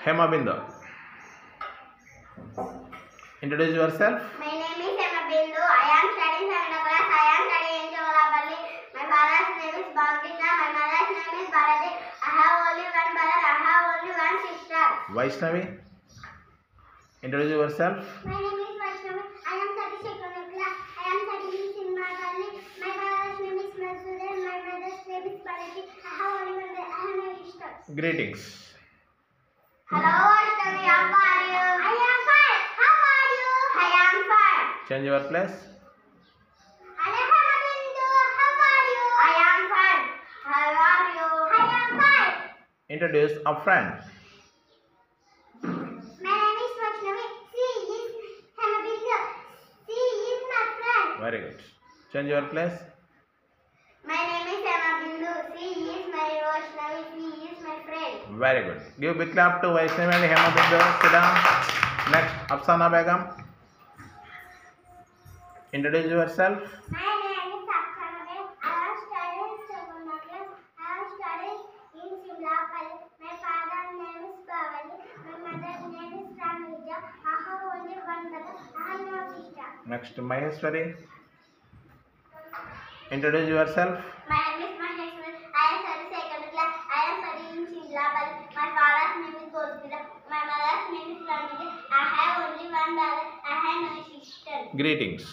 Hema Bindu. Introduce yourself. My name is Hema Bindu. I am studying 7th class. I am studying in Chomalapalli. My father's name is Bhavkrishna. My mother's name is Bharati. I have only one brother. I have only one sister. Vaishnavi. Introduce yourself. My name is Vaishnavi. I am studying 2nd class. I am studying in Chomalapalli. My father's name is Masudan. My mother's name is Bharati. I have only one brother. I have no sister. Greetings. Hello, Vaishnavi. How are you? I am fine. How are you? I am fine. Change your place. Hello, Hema Bindu. How are you? I am fine. How are you? I am fine. Introduce a friend. My name is Vaishnavi. She is Hema Bindu. She is my friend. Very good. Change your place. My name is Hema Bindu. She is my Vaishnavi. She is my friend. Very good. Give big clap to Vaishnavi and Hema Bindu. Sit down. Next, Afsana Begum. Introduce yourself. My name is Afsana. I am studying 2nd class. I am studying in Simlapalli. My father's name is Bhavali. My mother's name is Ramija. I have only one brother. I have no sister. Next, Maheshwari. Introduce yourself. My name is Maheshwari. I am studying 2nd class. I am studying in Simlapalli. My father's name is Gospida. My mother's name is Ramija. I have only one brother. I have no sister. Greetings.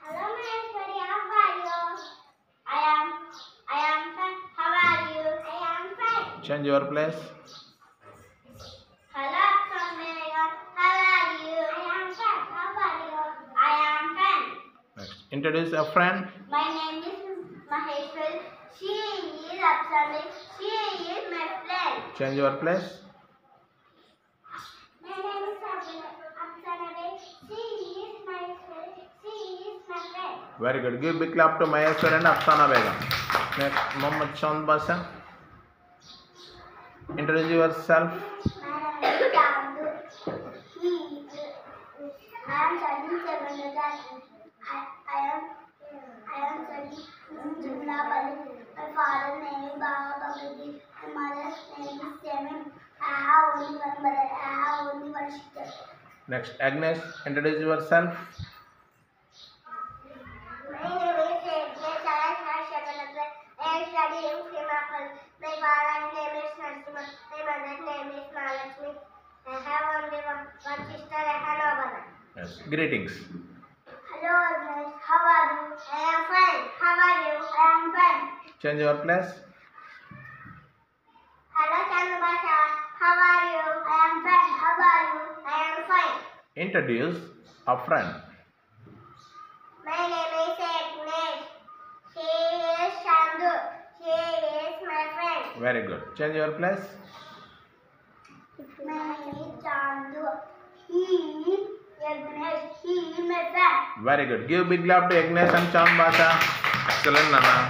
Hello, Maheshwari. How are you? I am fine. How are you? I am fine. Change your place. Hello, Sonia. How are you? I am fine. How are you? I am fine. Next, introduce a friend. My name is Maheshwari. She is Apsana. She is my friend. Change your place. My name is Apsana. She is Maheshwari. She is my friend. Very good. Give big clap to Maheshwari and Afsana Begum. Next, Mohammad Chand Basha. Introduce yourself. My name is Chandu. I am studying 7th class. I am studying in Jumlapalli. My father's name is Baba Bhagwati. My mother's name is Semin. I have only one brother. I have only one sister. Next, Agnes. Introduce yourself. My name is Agnes. I am studying 2nd class. I am studying in Simapalli. My father's name is Narasimha. My mother's name is Mahalakshmi. I have only one sister. I have no brother. Yes. Greetings. Hello, Agnes. How are you? I am fine. How are you? I am fine. Change your place. Hello, Chandrabasha. How are you? I am fine. How are you? I am fine. Introduce a friend. My name is Agnes. She is Chandu. She is my friend. Very good. Change your place. My name is Chandu. He is Agnes. He is my friend. Very good. Give big clap to Agnes and Chand Basha. Excellent, Nana.